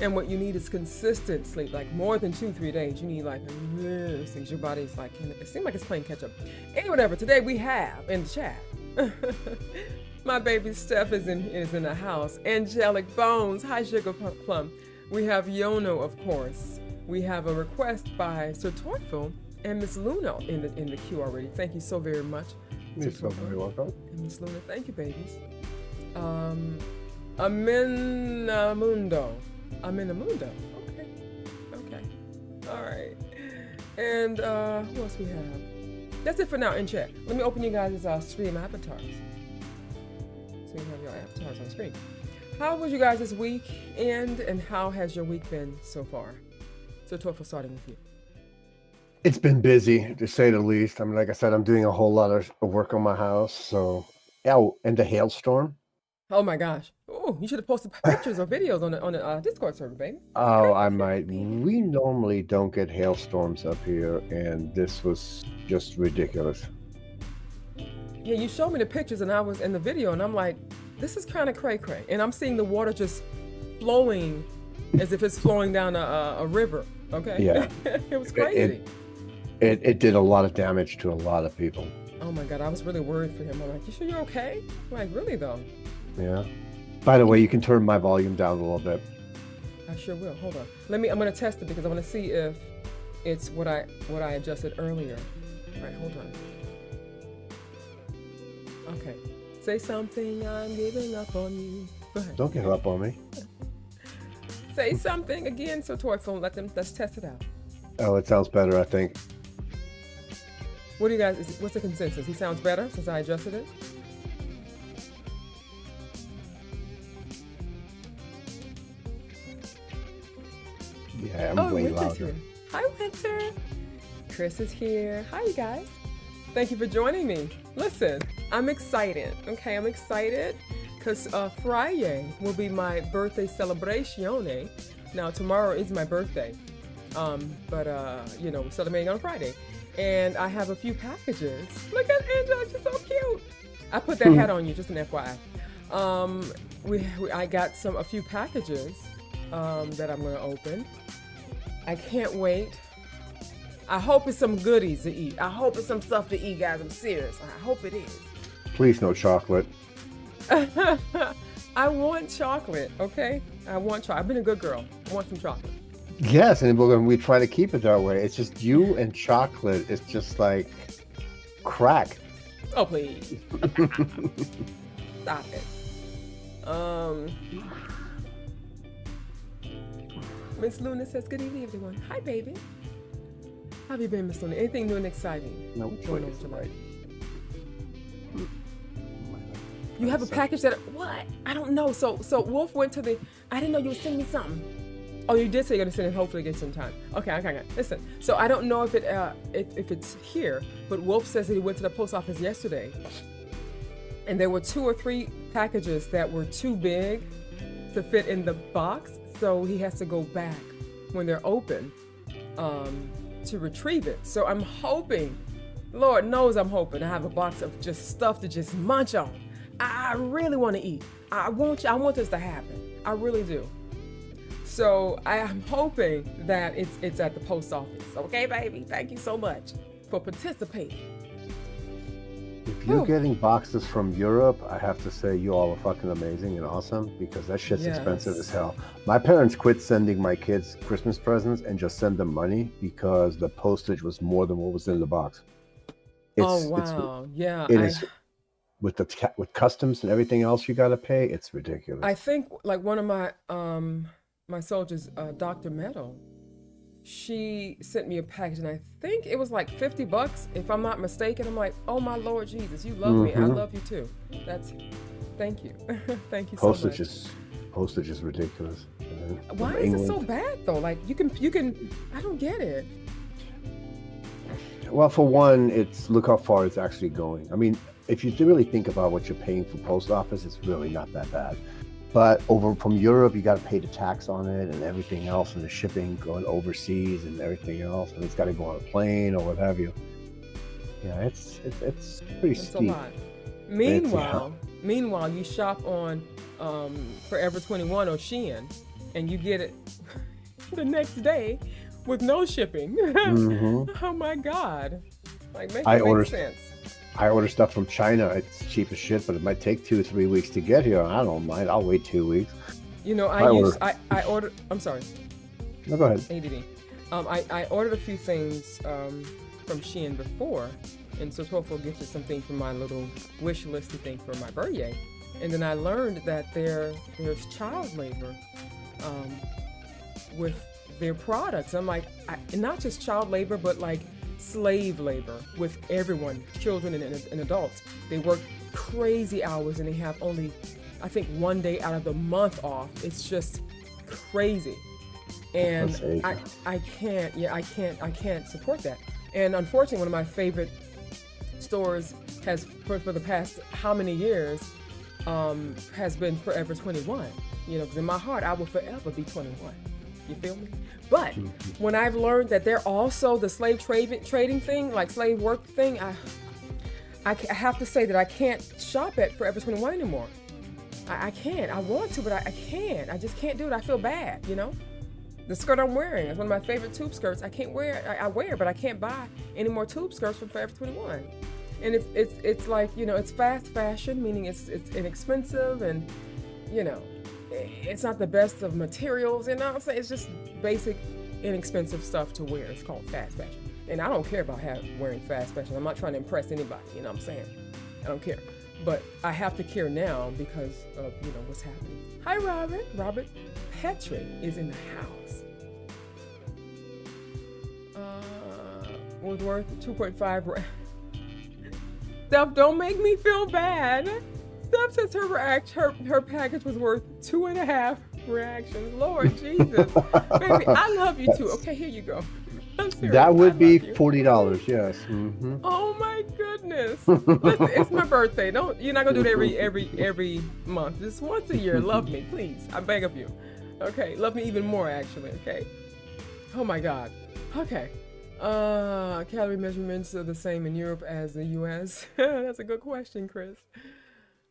And what you need is consistent sleep, like more than 2-3 days. You need like this, your body's like, it seems like it's playing catch up. Anyway, whatever. Today we have in the chat. My baby Steph is in the house. Angelic Bones. Hi, Sugar Plum. We have Jono, of course. We have a request by Sir Toyful and Miss Luna in the queue already. Thank you so very much. You're so very welcome. And Miss Luna, thank you, babies. Aminamundo. Okay. All right. And who else we have? That's it for now in chat. Let me open you guys' stream avatars. So you have your avatars on screen. How was you guys this week? And how has your week been so far? So Toyful, starting with you. It's been busy, to say the least. I mean, like I said, I'm doing a whole lot of work on my house. So, and the hailstorm. Oh my gosh! Oh, you should have posted pictures or videos on the Discord server, baby. Oh, I might. We normally don't get hailstorms up here, and this was just ridiculous. Yeah, you showed me the pictures, and I was in the video, and I'm like, this is kind of cray-cray. And I'm seeing the water just flowing as if it's flowing down a river. Okay. Yeah. It was crazy. It did a lot of damage to a lot of people. Oh my God, I was really worried for him. I'm like, you sure you're okay? I'm like, really though? Yeah. By the way, you can turn my volume down a little bit. I sure will. Hold on. I'm gonna test it because I want to see if it's what I adjusted earlier. All right, hold on. Okay. Say something, I'm giving up on you. Go ahead. Don't give up on me. Say something again, so Toyful, let's test it out. Oh, it sounds better, I think. What do you guys, what's the consensus? He sounds better since I adjusted it? Yeah, I'm way louder. Here. Hi, Winter. Chris is here. Hi, you guys. Thank you for joining me. Listen, I'm excited. Okay, I'm excited because Friday will be my birthday celebration. Now, tomorrow is my birthday, but you know, we're celebrating on Friday. And I have a few packages. Look at Angela, she's so cute. I put that hat on you, just an FYI. I got a few packages that I'm gonna open. I can't wait. I hope it's some goodies to eat. I hope it's some stuff to eat, guys. I'm serious. I hope it is. Please, no chocolate. I want chocolate, okay? I want chocolate. I've been a good girl. I want some chocolate. Yes, and we try to keep it that way. It's just you and chocolate. It's just like crack. Oh, please. Stop it. Miss Luna says, good evening, everyone. Hi, baby. How have you been, Miss Luna? Anything new and exciting? No, what's going on tonight? You have a package that, what? I don't know. So Wolf went to I didn't know you would send me something. Oh, you did say you're gonna send it, hopefully get some time. Okay. Listen, so I don't know if it's here, but Wolf says that he went to the post office yesterday and there were 2 or 3 packages that were too big to fit in the box. So he has to go back when they're open to retrieve it. So I'm hoping, Lord knows I'm hoping to have a box of just stuff to just munch on. I really want to eat. I want this to happen. I really do. So I am hoping that it's at the post office. Okay, baby? Thank you so much for participating. If you're getting boxes from Europe, I have to say you all are fucking amazing and awesome because that shit's expensive as hell. My parents quit sending my kids Christmas presents and just send them money because the postage was more than what was in the box. Oh, wow. It is with customs and everything else you got to pay. It's ridiculous. I think like one of my my soldiers, Dr. Meadow, she sent me a package and I think it was like $50 if I'm not mistaken. I'm like, oh my Lord Jesus, you love me. I love you too. Thank you. Thank you so much. Postage is ridiculous. Why is it so bad though? Like you can, I don't get it. Well, for one, look how far it's actually going. I mean, if you really think about what you're paying for post office, it's really not that bad. But over from Europe, you got to pay the tax on it and everything else, and the shipping going overseas and everything else, and it's got to go on a plane or what have you. Yeah, it's pretty steep. A lot. Meanwhile, you shop on Forever 21 or Shein, and you get it the next day with no shipping. Mm-hmm. Oh my God. Like, make I it order make sense. I order stuff from China. It's cheap as shit, but it might take 2 or 3 weeks to get here. I don't mind. I'll wait 2 weeks. You know, I ordered, I'm sorry. No, go ahead. ADD. I ordered a few things from Shein before, and so Twelful gifted some things from my little wish listy thing for my birthday. And then I learned that there's child labor with their products. I'm like, not just child labor, but like slave labor with everyone, children and adults. They work crazy hours and they have only, I think, 1 day out of the month off. It's just crazy. And I can't support that. And unfortunately, one of my favorite stores has, for the past how many years, has been Forever 21. You know, because in my heart, I will forever be 21. You feel me? But when I've learned that they're also the slave trading thing, like slave work thing, I have to say that I can't shop at Forever 21 anymore. I can't. I want to, but I can't. I just can't do it. I feel bad, you know? The skirt I'm wearing is one of my favorite tube skirts. I can't wear it. I wear it, but I can't buy any more tube skirts from Forever 21. And it's like, you know, it's fast fashion, meaning it's inexpensive, and, you know, it's not the best of materials, you know what I'm saying? It's just basic, inexpensive stuff to wear. It's called fast fashion. And I don't care about wearing fast fashion. I'm not trying to impress anybody, you know what I'm saying? I don't care. But I have to care now because of, you know, what's happening. Hi, Robert. Robert Petrie is in the house. Was worth 2.5. Steph, don't make me feel bad. Steph says her package was worth 2.5 reactions. Lord Jesus. Baby, I love you too. Okay, here you go. I'm serious. That would be $40, yes. Mm-hmm. Oh my goodness. Listen, it's my birthday. You're not gonna do it every month. Just once a year. Love me, please. I beg of you. Okay, love me even more actually, okay? Oh my God. Okay. Calorie measurements are the same in Europe as the US. That's a good question, Chris.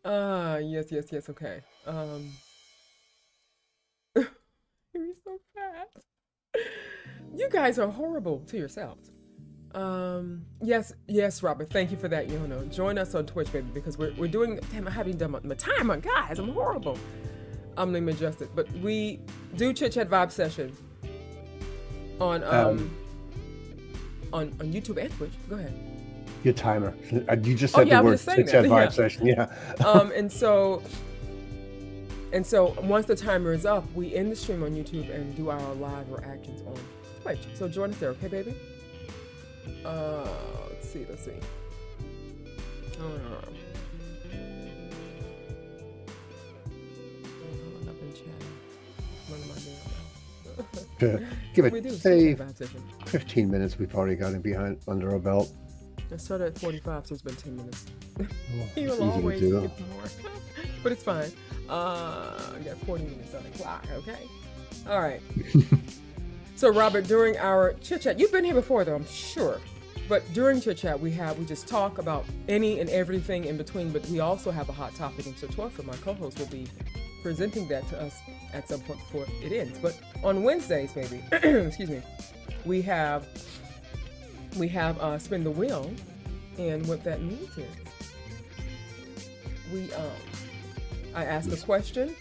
Yes, okay. You're so fat. You guys are horrible to yourselves. Yes, Robert, thank you for that, Jono. Join us on Twitch, baby, because we're doing, damn, I haven't done my timer, guys, I'm horrible. Let me adjust it, but we do Chit-Chat Vibe Session on YouTube and Twitch. Go ahead. Your timer. You just said the word Chit-Chat Vibe Session. Yeah. And so once the timer is up, we end the stream on YouTube and do our live reactions on Twitch. So join us there, okay, baby? Let's see. Give it, say, 15 minutes. We've already got it under our belt. I started at 45, so it's been 10 minutes. You will always get more. But it's fine. You got 40 minutes on the clock, okay? All right. So, Robert, during our chit-chat, you've been here before, though, I'm sure. But during chit-chat, we just talk about any and everything in between, but we also have a hot topic, and so Twelful, my co-host, will be presenting that to us at some point before it ends. But on Wednesdays, maybe, excuse me, we have spin the wheel, and what that means is I ask a question,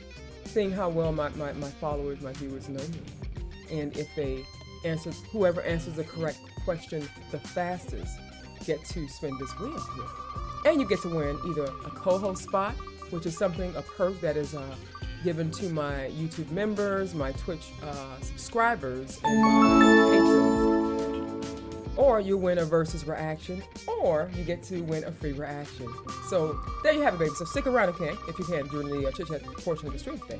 seeing how well my followers, my viewers know me, and if whoever answers the correct question the fastest get to spin this wheel here, and you get to win either a co-host spot, which is a perk that is given to my YouTube members, my Twitch subscribers, and my patrons. Or you win a versus reaction, or you get to win a free reaction. So there you have it, baby. So stick around, okay, if you can, during the chit-chat portion of the stream today.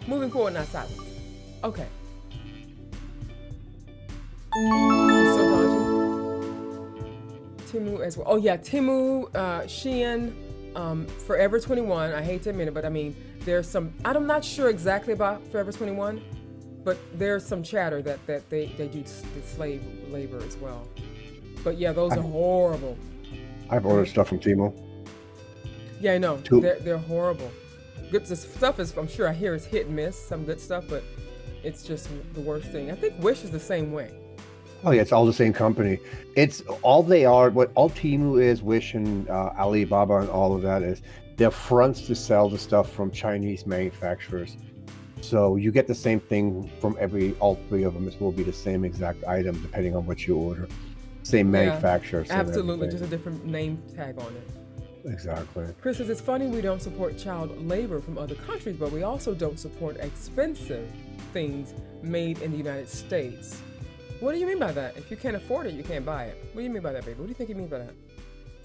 Moving forward, not silence. Okay. So dodgy. Temu as well. Oh yeah, Temu, Shein, Forever 21. I hate to admit it, but I mean, there's some. I'm not sure exactly about Forever 21, but there's some chatter that they do the slave labor as well. But yeah, those are horrible. I've ordered stuff from Temu. Yeah, I know. They're horrible. good stuff is, I'm sure I hear it's hit and miss, some good stuff, but it's just the worst thing. I think Wish is the same way. Oh yeah, it's all the same company. It's all they are. What all Temu is, Wish and Alibaba and all of that is, they're fronts to sell the stuff from Chinese manufacturers. So you get the same thing from all three of them. It will be the same exact item depending on what you order. Same manufacturer. Same Absolutely, everything. just a different name tag on it. Exactly. Chris says, it's funny we don't support child labor from other countries, but we also don't support expensive things made in the United States. What do you mean by that? If you can't afford it, you can't buy it. What do you mean by that, baby? What do you think you mean by that?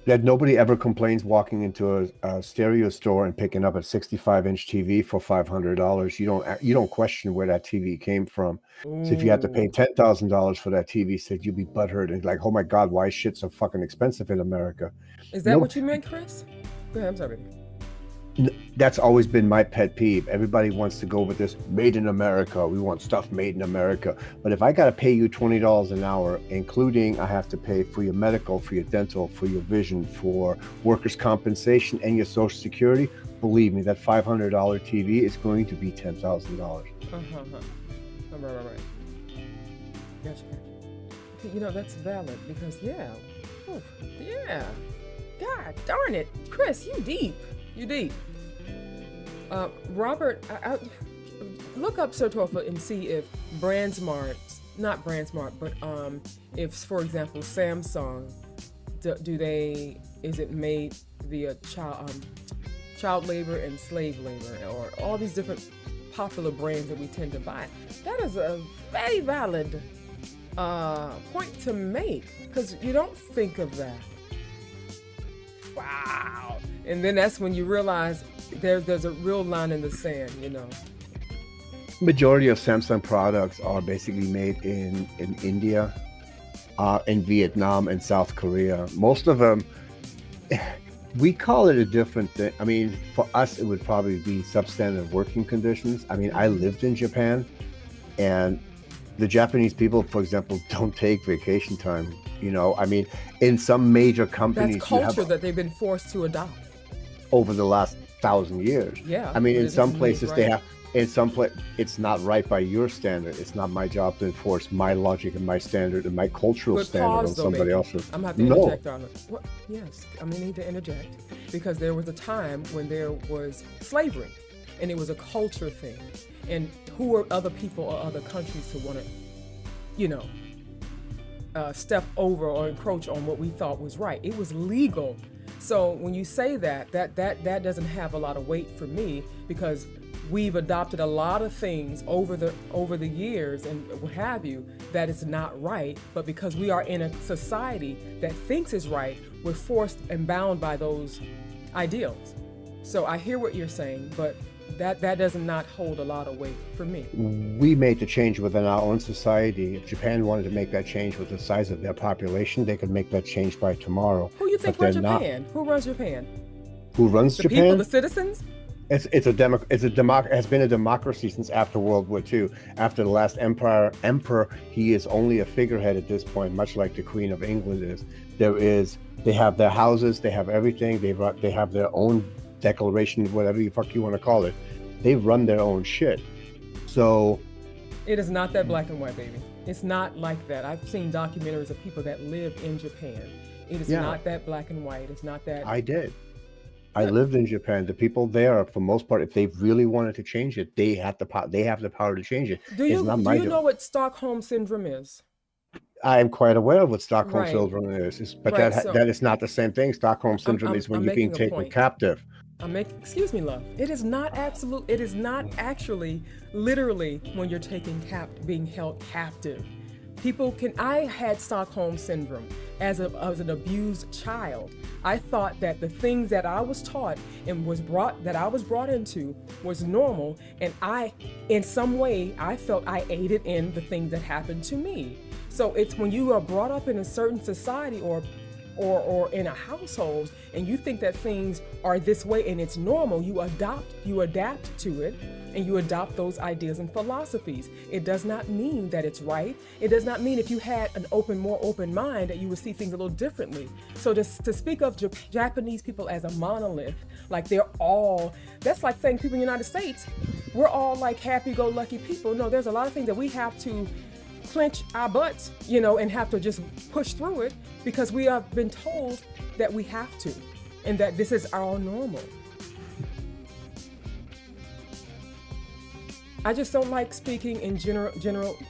That nobody ever complains walking into a stereo store and picking up a 65-inch TV for $500. You don't question where that TV came from. Ooh. So if you had to pay $10,000 for that TV set, you'd be butthurt and like, oh my God, why is shit so fucking expensive in America? Is that what you meant, Chris? Go ahead, I'm sorry, baby. That's always been my pet peeve. Everybody wants to go with this made in America. We want stuff made in America. But if I got to pay you $20 an hour, including I have to pay for your medical, for your dental, for your vision, for workers' compensation, and your Social Security, believe me, that $500 TV is going to be $10,000. Right. Gotcha. Okay, that's valid because, God darn it. Chris, you deep. Robert, look up Sertofa and see if not BrandsMart, but if, for example, Samsung, is it made via child labor and slave labor, or all these different popular brands that we tend to buy? That is a very valid point to make, because you don't think of that. Wow. And then that's when you realize there's a real line in the sand, Majority of Samsung products are basically made in India, in Vietnam, and South Korea. Most of them, we call it a different thing. I mean, for us, it would probably be substandard working conditions. I mean, I lived in Japan, and the Japanese people, for example, don't take vacation time. I mean, in some major companies, that's culture that they've been forced to adopt over the last 1,000 years. Yeah. I mean, in some places they have. In some place, it's not right by your standard. It's not my job to enforce my logic and my standard and my cultural standard on somebody else's. I'm going to have to interject on it. Well, yes, I'm going to need to interject, because there was a time when there was slavery, and it was a culture thing. And who were other people or other countries to want to, step over or encroach on what we thought was right? It was legal. So when you say that doesn't have a lot of weight for me, because we've adopted a lot of things over the years and what have you that is not right, but because we are in a society that thinks is right, we're forced and bound by those ideals. So I hear what you're saying, but that does not hold a lot of weight for me. We made the change within our own society. If Japan wanted to make that change with the size of their population, they could make that change by tomorrow. Who you think runs Japan? Who runs Japan? Who runs Japan? The people, the citizens? It's has been a democracy since after World War II. After the last emperor, he is only a figurehead at this point, much like the Queen of England is. They have their houses, they have everything, they have their own declaration, whatever the fuck you want to call it. They run their own shit. So it is not that black and white, baby. It's not like that. I've seen documentaries of people that live in Japan. It is not that black and white. It's not that. I did. I lived in Japan. The people there, for the most part, if they really wanted to change it, they have the power to change it. Do you know what Stockholm Syndrome is? I am quite aware of what Stockholm Syndrome is, but that is not the same thing. Stockholm Syndrome is when you're being taken captive. Excuse me, love. It is not absolute. It is not actually literally when you're being held captive. I had Stockholm Syndrome as an abused child. I thought that the things that I was taught and I was brought into was normal, and in some way, I felt I aided in the things that happened to me. So it's when you are brought up in a certain society or or in a household, and you think that things are this way and it's normal, you adapt to it, and you adopt those ideas and philosophies. It does not mean that it's right. It does not mean if you had an more open mind that you would see things a little differently. So to speak of Japanese people as a monolith, like that's like saying people in the United States, we're all like happy-go-lucky people. No, there's a lot of things that we have to clench our butts, and have to just push through it because we have been told that we have to, and that this is our normal. I just don't like speaking in general.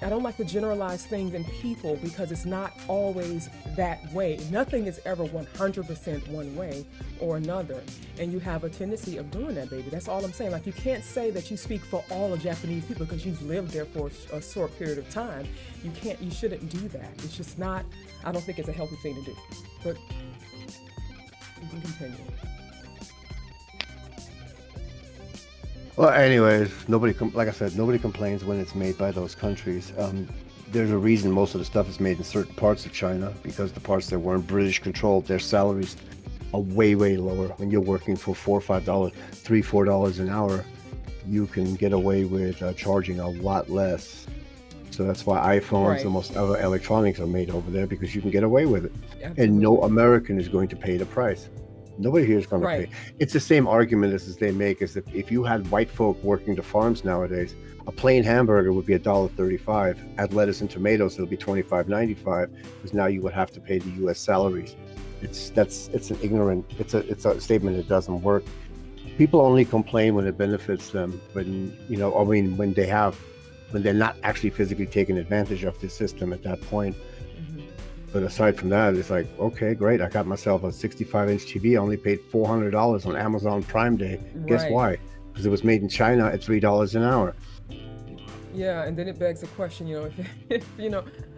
I don't like to generalize things in people because it's not always that way. Nothing is ever 100% one way or another. And you have a tendency of doing that, baby. That's all I'm saying. Like, you can't say that you speak for all of Japanese people because you've lived there for a short period of time. You shouldn't do that. It's just not, I don't think it's a healthy thing to do. But you can continue. Well, anyways, like I said, nobody complains when it's made by those countries. There's a reason most of the stuff is made in certain parts of China, because the parts that weren't British controlled, their salaries are way, way lower. When you're working for $4 or $5, $3, $4 an hour, you can get away with charging a lot less. So that's why iPhones and most other electronics are made over there, because you can get away with it. Absolutely. And no American is going to pay the price. Nobody here is going to pay. It's the same argument as they make, is that if you had white folk working the farms nowadays, a plain hamburger would be $1.35. Add lettuce and tomatoes, it'll be $25.95, because now you would have to pay the U.S. salaries. It's a statement that doesn't work. People only complain when it benefits them, when they're not actually physically taking advantage of the system at that point. But aside from that, it's like, okay, great. I got myself a 65-inch TV. I only paid $400 on Amazon Prime Day. Guess why? Because it was made in China at $3 an hour. Yeah, and then it begs the question, if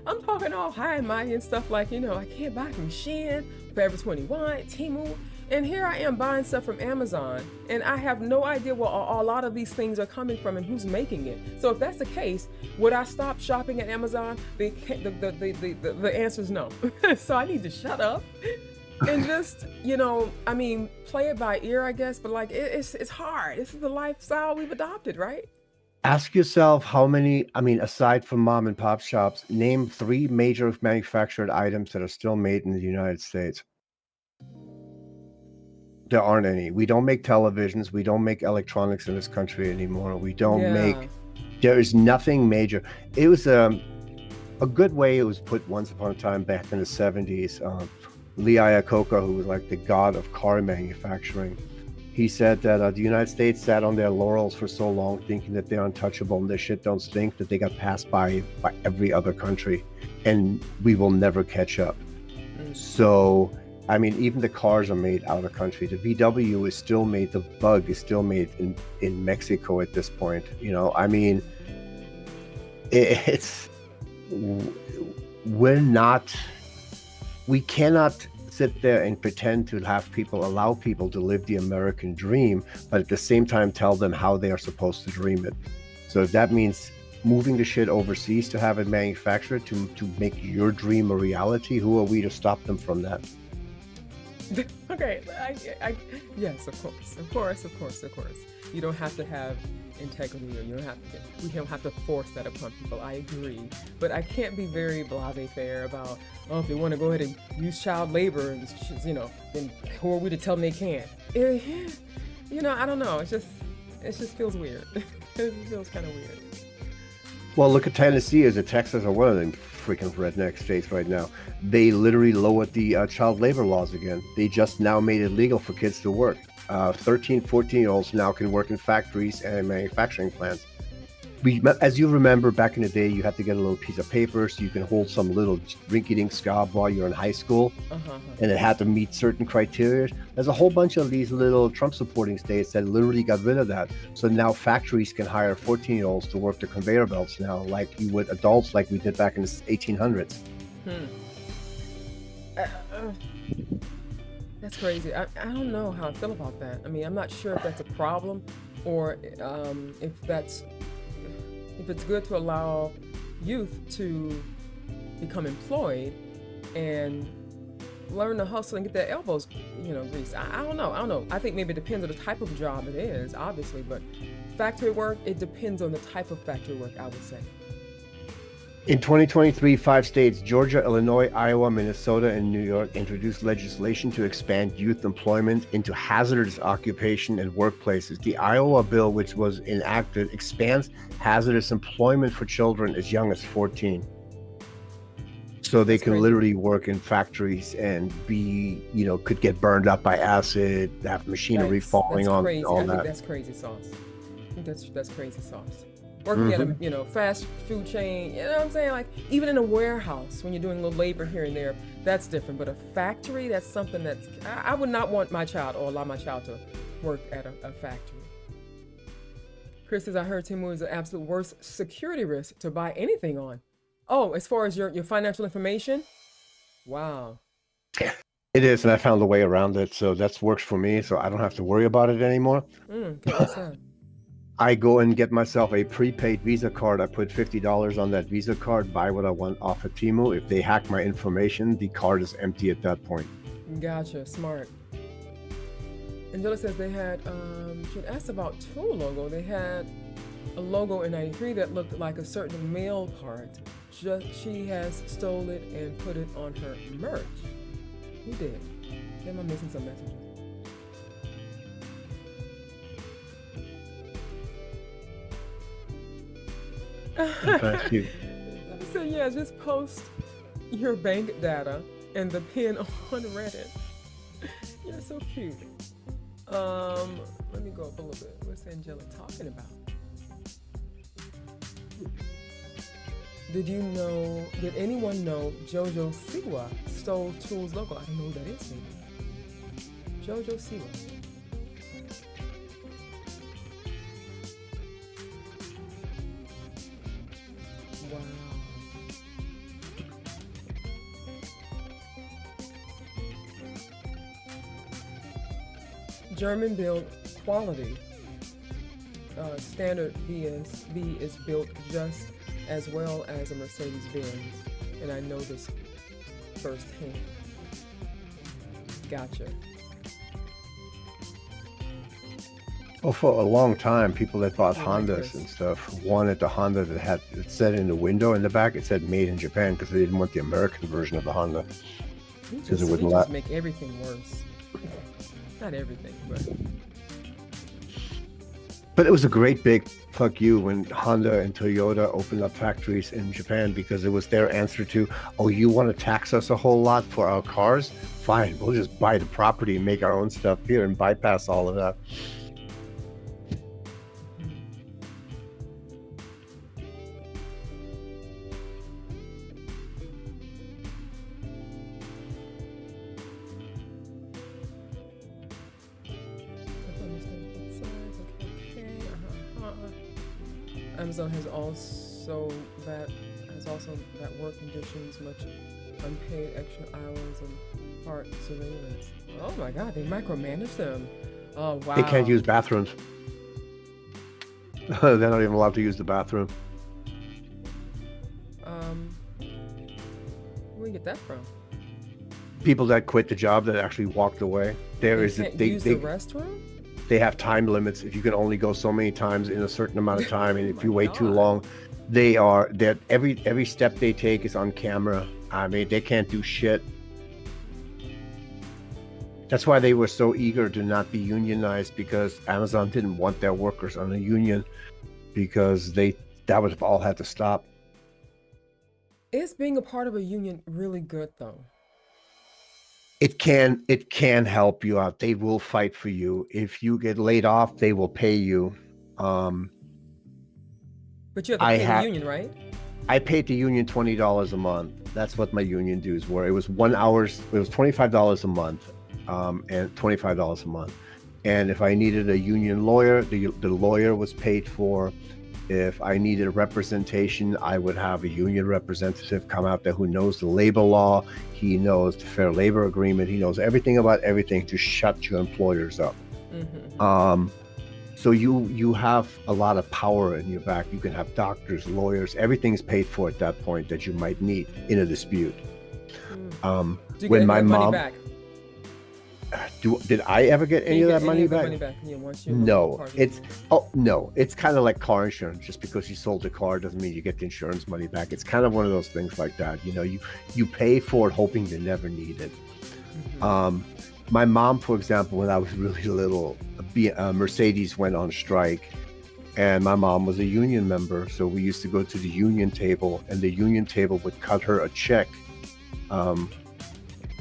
I'm talking all high and mighty and stuff like, I can't buy from Shein, Forever 21, Temu. And here I am buying stuff from Amazon, and I have no idea where a lot of these things are coming from and who's making it. So if that's the case, would I stop shopping at Amazon? The answer is no. So I need to shut up and just, play it by ear, I guess. But like, it's hard. This is the lifestyle we've adopted, right? Ask yourself how many, aside from mom and pop shops, name 3 major manufactured items that are still made in the United States. There aren't any. We don't make televisions. We don't make electronics in this country anymore. We don't make. There is nothing major. It was a good way it was put once upon a time back in the 70s. Lee Iacocca, who was like the god of car manufacturing, he said that the United States sat on their laurels for so long, thinking that they're untouchable and their shit don't stink, that they got passed by every other country, and we will never catch up. So. Even the cars are made out of the country. The VW is still made, the Bug is still made in Mexico at this point. We cannot sit there and pretend to allow people to live the American dream, but at the same time tell them how they are supposed to dream it. So if that means moving the shit overseas to have it manufactured to make your dream a reality, who are we to stop them from that? Okay, yes, of course. You don't have to have integrity, or we don't have to force that upon people. I agree, but I can't be very blasé-faire about, if they want to go ahead and use child labor, and then who are we to tell them they can't? I don't know. It just feels weird. It feels kind of weird. Well, look at Tennessee as a Texas or one of them freaking redneck states right now. They literally lowered the child labor laws again. They just now made it legal for kids to work. 13, 14-year-olds now can work in factories and manufacturing plants. As you remember, back in the day, you had to get a little piece of paper so you can hold some little rinky-dink job while you're in high school, and it had to meet certain criteria. There's a whole bunch of these little Trump-supporting states that literally got rid of that. So now factories can hire 14-year-olds to work the conveyor belts now, like you would adults, like we did back in the 1800s. That's crazy. I don't know how I feel about that. I'm not sure if that's a problem, or if it's good to allow youth to become employed and learn to hustle and get their elbows, greased. I don't know. I think maybe it depends on the type of job it is, obviously, but factory work, it depends on the type of factory work, I would say. In 2023, 5 states, Georgia, Illinois, Iowa, Minnesota, and New York, introduced legislation to expand youth employment into hazardous occupation and workplaces. The Iowa bill, which was enacted, expands hazardous employment for children as young as 14. So they can literally work in factories and be, could get burned up by acid, have machinery falling on crazy. all I that. think that's crazy sauce. I think that's crazy sauce. Working at a fast food chain, you know what I'm saying? Like even in a warehouse, when you're doing a little labor here and there, that's different. But a factory, that's something that's I would not want my child or allow my child to work at a factory. Chris says, I heard Temu is the absolute worst security risk to buy anything on. Oh, as far as your financial information? Wow. It is, and I found a way around it, so that works for me, so I don't have to worry about it anymore. Okay, what's that? I go and get myself a prepaid Visa card. I put $50 on that Visa card, buy what I want off of Temu. If they hack my information, the card is empty at that point. Gotcha, smart. Angela says they had, she had asked about tool logo. They had a logo in 93 that looked like a certain male part. She has stole it and put it on her merch. Who did? Am I missing some messages? Thank you. So yeah, just post your bank data and the pin on Reddit. You're so cute. Let me go up a little bit. What's Angela talking about? Did anyone know Jojo Siwa stole Tool's logo? I don't know who that is, maybe. Jojo Siwa. Wow. German build quality. Standard VSB is built just as well as a Mercedes-Benz, and I know this firsthand. Gotcha. Well, for a long time, people that bought Hondas and stuff wanted the Honda that had it said in the window in the back. It said "Made in Japan" because they didn't want the American version of the Honda because it wouldn't just make everything worse. Not everything, But it was a great big fuck you when Honda and Toyota opened up factories in Japan because it was their answer to, oh, you want to tax us a whole lot for our cars? Fine, we'll just buy the property and make our own stuff here and bypass all of that. Amazon has also that work conditions, much unpaid extra hours and part surveillance. Oh my God, they micromanage them. Oh wow. They can't use bathrooms. They're not even allowed to use the bathroom. Where do you get that from? People that quit the job that actually walked away. They use the restroom? They have time limits. If you can only go so many times in a certain amount of time, and if you wait too long, that every step they take is on camera. I mean, they can't do shit. That's why they were so eager to not be unionized, because Amazon didn't want their workers on a union, because that would have all had to stop. Is being a part of a union really good though? It can help you out. They will fight for you. If you get laid off, they will pay you. But you have to pay the union, right? I paid the union $20 a month. That's what my union dues were. It was $1 hour. It was $25 a month, and $25 a month. And if I needed a union lawyer, the lawyer was paid for. If I needed a representation, I would have a union representative come out there who knows the labor law. He knows the Fair Labor Agreement. He knows everything about everything to shut your employers up. Mm-hmm. So you have a lot of power in your back. You can have doctors, lawyers, everything's paid for at that point that you might need in a dispute. Do you When get my that money mom, back? did I ever get Can any you of get that any money of the back? money back? Yeah, once you No, part of it's no, it's kind of like car insurance. Just because you sold a car doesn't mean you get the insurance money back. It's kind of one of those things like that. You know, you pay for it hoping you never need it. My mom, for example, when I was really little, Mercedes went on strike, and my mom was a union member, so we used to go to the union table, and the union table would cut her a check.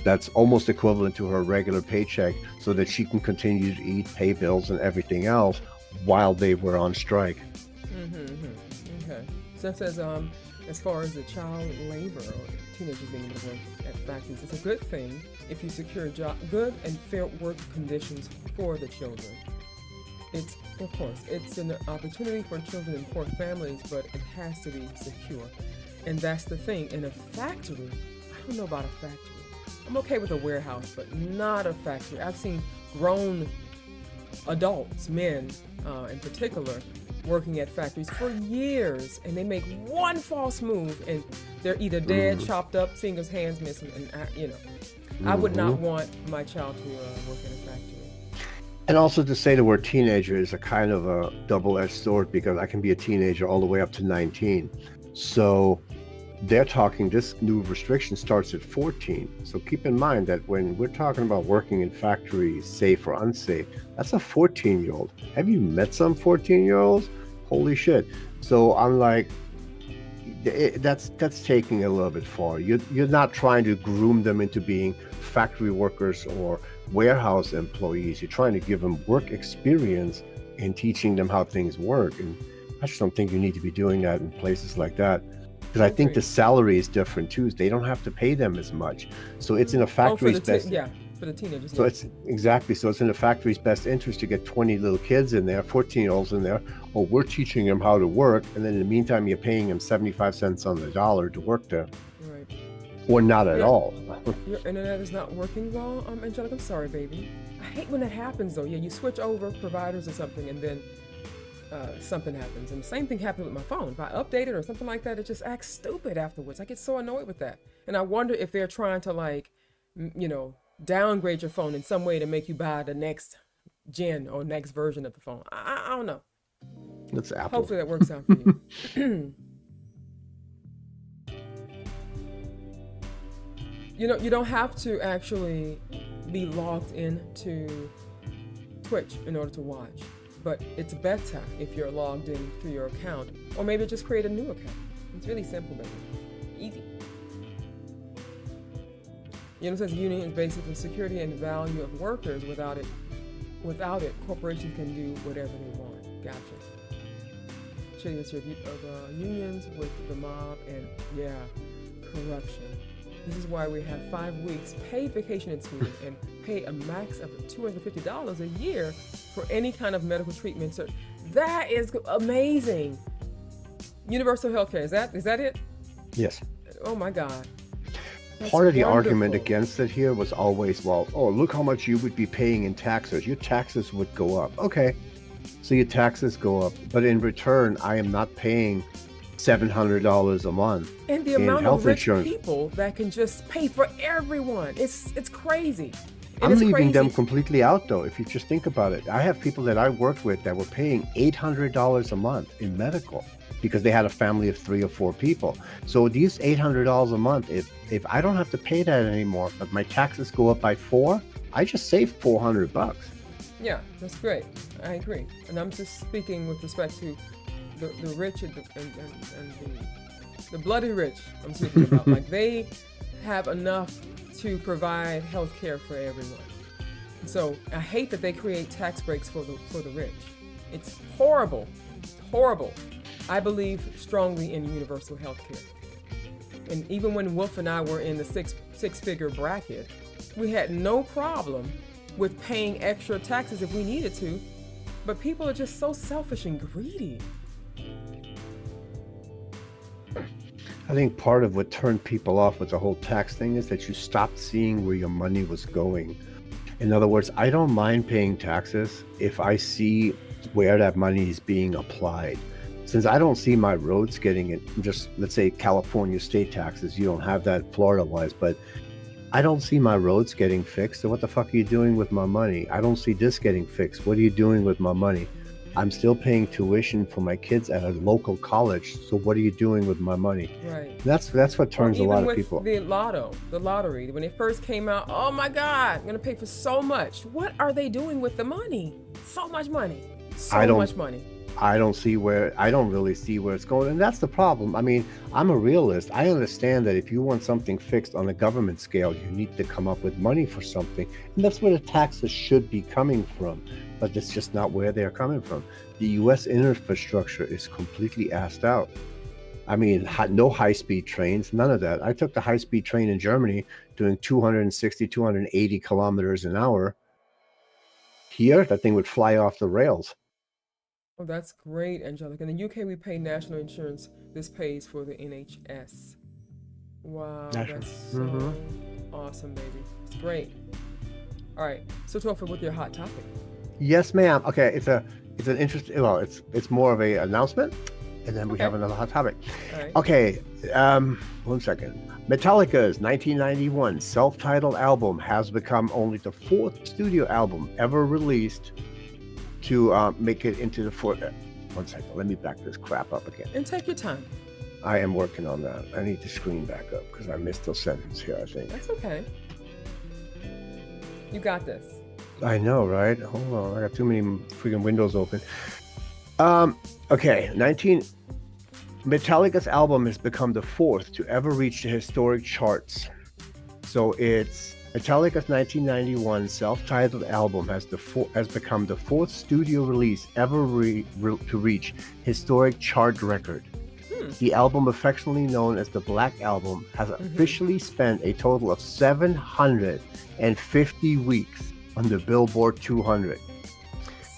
That's almost equivalent to her regular paycheck so that she can continue to eat, pay bills, and everything else while they were on strike. Okay. So that says, as far as the child labor or teenagers being able to work at factories, it's a good thing if you secure good and fair work conditions for the children. It's, of course, it's an opportunity for children in poor families, but it has to be secure. And that's the thing. In a factory, I don't know about a factory. I'm okay with a warehouse, but not a factory. I've seen grown adults, men in particular, working at factories for years, and they make one false move, and they're either dead, chopped up, fingers, hands missing, and I would not want my child to work in a factory. And also to say the word teenager is a kind of a double-edged sword, because I can be a teenager all the way up to 19. So they're talking, this new restriction starts at 14. So keep in mind that when we're talking about working in factories, safe or unsafe, that's a 14-year-old. Have you met some 14-year-olds? Holy shit. So I'm like, that's taking a little bit far. You're not trying to groom them into being factory workers or warehouse employees. You're trying to give them work experience and teaching them how things work. And I just don't think you need to be doing that in places like that. Because I think the salary is different too. They don't have to pay them as much. So it's in a factory's best. For the teenagers. So it's exactly. So it's in the factory's best interest to get 20 little kids in there, 14-year-olds in there. Well, we're teaching them how to work, and then in the meantime, you're paying them 75 cents on the dollar to work there. Right. Or not at all. Your internet is not working well, Angelica. I'm sorry, baby. I hate when that happens, though. Yeah, you switch over providers or something, and then something happens. And the same thing happened with my phone. If I update it or something like that, it just acts stupid afterwards. I get so annoyed with that. And I wonder if they're trying to, downgrade your phone in some way to make you buy the next gen or next version of the phone. I don't know. That's Apple. Hopefully that works out for you. You don't have to actually be logged into Twitch in order to watch. But it's better if you're logged in through your account, or maybe just create a new account. It's really simple, baby. Easy. It says union is basically security and value of workers. Without it, corporations can do whatever they want. Gotcha. Show you this review of unions with the mob and corruption. This is why we have 5 weeks paid vacation in Sweden and pay a max of $250 a year for any kind of medical treatment. So that is amazing. Universal healthcare, is that it? Yes. Oh my God. That's part of the wonderful. argument against it here was always, well, oh, look how much you would be paying in taxes. Your taxes would go up. Okay, so your taxes go up, but in return, I am not paying $700 a month and the in amount health of rich insurance. people that can just pay for everyone. It's crazy. I'm leaving them completely out, though. If you just think about it, I have people that I worked with that were paying $800 a month in medical because they had a family of 3 or 4 people. So these $800 a month, if I don't have to pay that anymore, but my taxes go up by 4, I just saved $400. Yeah, that's great. I agree. And I'm just speaking with respect to the rich and the bloody rich. I'm speaking about like they have enough to provide health care for everyone. So I hate that they create tax breaks for the rich. It's horrible, horrible. I believe strongly in universal health care. And even when Wolf and I were in the six-figure bracket, we had no problem with paying extra taxes if we needed to. But people are just so selfish and greedy. I think part of what turned people off with the whole tax thing is that you stopped seeing where your money was going. In other words, I don't mind paying taxes if I see where that money is being applied. since I don't see my roads getting it, just let's say California state taxes, you don't have that Florida wise, but I don't see my roads getting fixed. So what the fuck are you doing with my money? I don't see this getting fixed. What are you doing with my money? I'm still paying tuition for my kids at a local college. So what are you doing with my money? Right. That's what turns a lot of people. The lottery, when it first came out, oh my God, I'm gonna pay for so much. What are they doing with the money? So much money. So much money. I don't really see where it's going. And that's the problem. I mean, I'm a realist. I understand that if you want something fixed on a government scale, you need to come up with money for something. And that's where the taxes should be coming from. But that's just not where they're coming from. The US infrastructure is completely assed out. I mean, no high-speed trains, none of that. I took the high-speed train in Germany doing 260, 280 kilometers an hour. Here, that thing would fly off the rails. Oh, that's great, Angelica. In the UK, we pay national insurance. This pays for the NHS. Wow, that's so awesome, baby. It's great. All right, so Topher, with your hot topic. Yes, ma'am. Okay, it's an interesting. Well, it's more of a announcement, and then we have another hot topic. All right. Okay, 1 second. Metallica's 1991 self-titled album has become only the 4th studio album ever released to make it into the 4th. 1 second, let me back this crap up again. And take your time. I am working on that. I need to screen back up because I missed a sentence here, I think. That's okay. You got this. I know, right? Hold on, I got too many freaking windows open. Okay, Metallica's album has become the 4th to ever reach the historic charts. So it's Metallica's 1991 self-titled album has become the 4th studio release ever to reach historic chart record. The album, affectionately known as the Black Album, has officially spent a total of 750 weeks on the Billboard 200.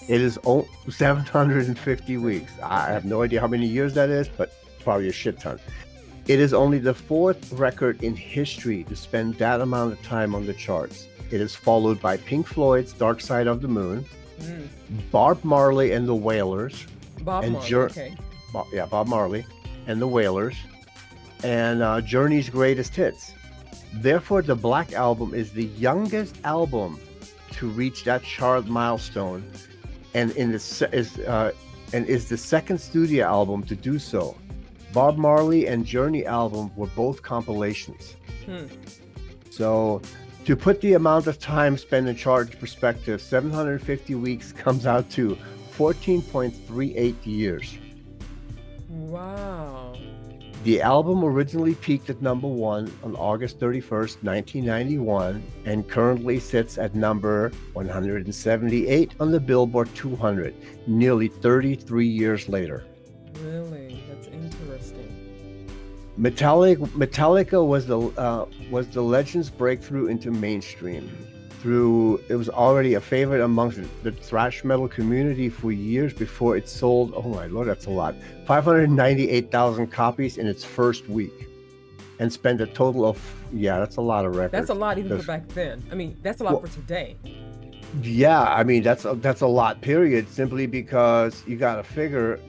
It is 750 weeks. I have no idea how many years that is, but probably a shit ton. It is only the 4th record in history to spend that amount of time on the charts. It is followed by Pink Floyd's Dark Side of the Moon, Bob Marley and the Wailers, Bob Marley and the Wailers, and Journey's Greatest Hits. Therefore, the Black Album is the youngest album to reach that chart milestone, and is the 2nd studio album to do so. Bob Marley and Journey album were both compilations. So to put the amount of time spent in chart in perspective, 750 weeks comes out to 14.38 years. Wow. The album originally peaked at number 1 on August 31st, 1991, and currently sits at number 178 on the Billboard 200, nearly 33 years later. Really? That's interesting. Metallica was the legend's breakthrough into mainstream. It was already a favorite amongst the thrash metal community for years before it sold, oh my lord, that's a lot, 598,000 copies in its first week, and spent a total of, that's a lot of records. That's a lot even for back then. I mean, that's a lot for today. Yeah, I mean, that's a lot, period, simply because you gotta figure,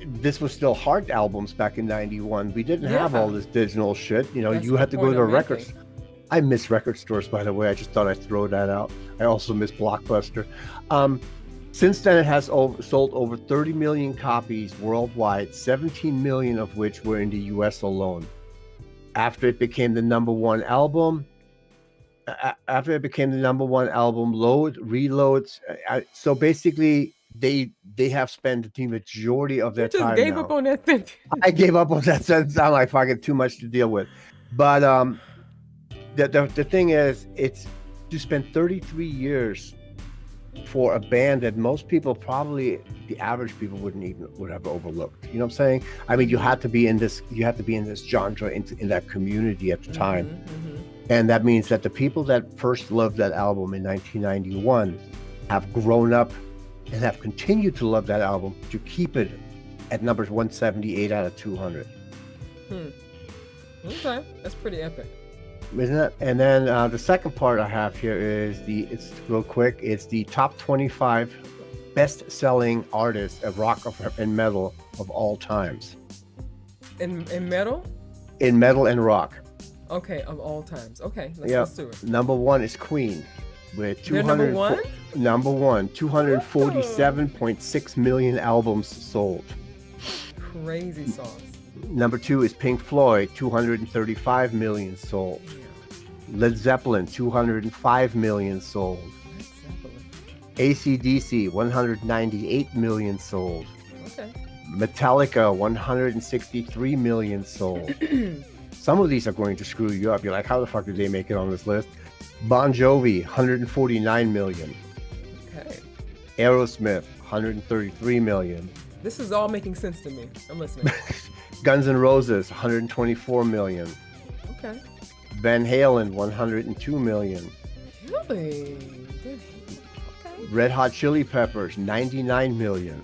this was still hard albums back in 91. We didn't have all this digital shit. You know, you had to go to the records. I miss record stores, by the way. I just thought I'd throw that out. I also miss Blockbuster. Since then, it has sold over 30 million copies worldwide, 17 million of which were in the US alone. After it became the number 1 album, reloads. So basically, they have spent the majority of their time. You just gave up on that sentence. I gave up on that sentence. I'm like, fucking too much to deal with. But the thing is, it's to spend 33 years for a band that most people, probably the average people, would have overlooked. You know what I'm saying? I mean, you had to be in this genre, in that community at the time. And that means that the people that first loved that album in 1991 have grown up and have continued to love that album to keep it at numbers 178 out of 200. Okay, that's pretty epic. Isn't it? And then the second part I have here is it's real quick. It's the top 25 best-selling artists of rock and metal of all times. In metal? In metal and rock. Okay, of all times. Okay, let's do it. Number one is Queen with They're number one? Number one, 247.6 million albums sold. Crazy sauce. Number two is Pink Floyd, 235 million sold. Led Zeppelin, 205 million sold. Led Zeppelin. AC/DC, 198 million sold. Okay. Metallica, 163 million sold. Some of these are going to screw you up. You're like, how the fuck did they make it on this list? Bon Jovi, 149 million. Okay. Aerosmith, 133 million. This is all making sense to me. I'm listening. Guns N' Roses, 124 million. Okay. Van Halen, 102 million. Really? Okay. Red Hot Chili Peppers, 99 million.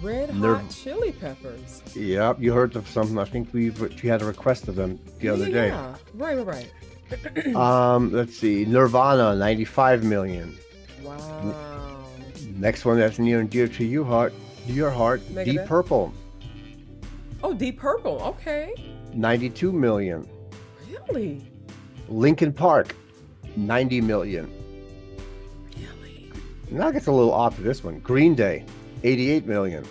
Red Hot Chili Peppers. Yep, you heard of something. I think we had a request of them the other day. Yeah, right. Let's see. Nirvana, 95 million. Wow. Next one that's near and dear to your heart, Megadeth. Deep Purple. Oh, Deep Purple. Okay. 92 million. Really? Linkin Park, 90 million. Really? Now it gets a little off to this one. Green Day, 88 million.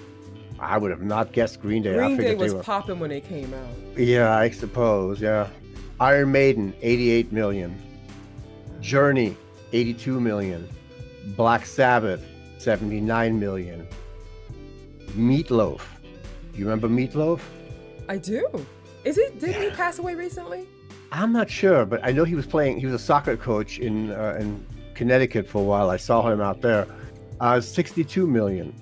I would have not guessed Green Day. Green Day was popping when they came out. Yeah, I suppose, yeah. Iron Maiden, 88 million. Journey, 82 million. Black Sabbath, 79 million. Meatloaf. You remember Meatloaf? I do. Didn't he pass away recently? I'm not sure, but I know he was a soccer coach in Connecticut for a while. I saw him out there. 62 million.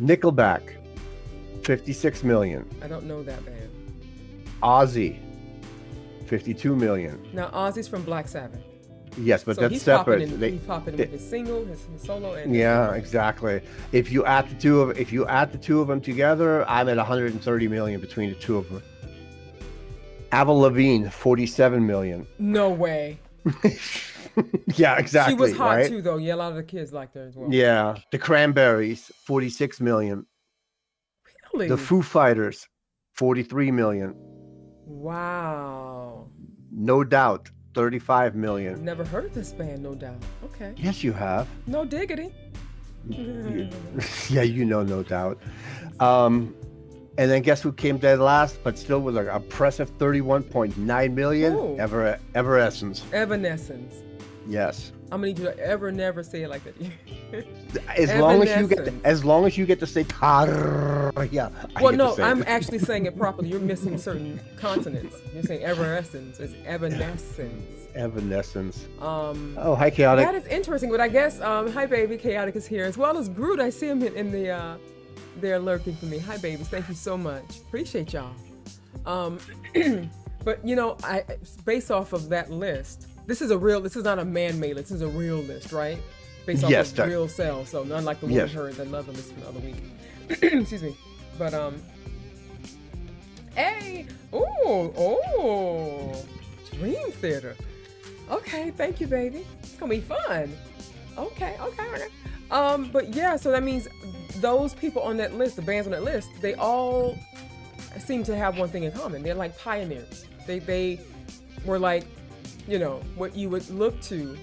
Nickelback, 56 million. I don't know that band. Ozzy, 52 million. Now Ozzy's from Black Sabbath. Yes, but so that's he's separate. He's popping with his single, his solo, and exactly. If you add the two of them together, I'm at 130 million between the two of them. Avril Lavigne, 47 million. No way. Yeah, exactly. She was hot right? too, though. Yeah, a lot of the kids liked her as well. Yeah, the Cranberries, 46 million. Really? The Foo Fighters, 43 million. Wow. No Doubt, 35 million. Never heard of this band, No Doubt. Okay. Yes, you have. No diggity. Yeah, No Doubt. And then guess who came dead last, but still with an impressive 31.9 million? Ooh. Evanescence. Evanescence. Yes. I'm gonna need you to never say it like that. As long as you get to say yeah. Well, no, I'm actually saying it properly. You're missing certain consonants. You're saying evanescence. It's evanescence. Evanescence. Oh, hi, Chaotic. That is interesting, but I guess hi, baby. Chaotic is here as well as Groot. I see him in the. They're lurking for me. Hi, babies. Thank you so much. Appreciate y'all. But I based off of that list. This is not a man-made list. This is a real list, right? Based off of real sales. So none like the one we heard, the other list from the other week. Excuse me. But hey, Dream Theater. Okay, thank you, baby. It's gonna be fun. Okay. But yeah, so that means those people on that list, the bands on that list, they all seem to have one thing in common. They're like pioneers. They were like, what you would look to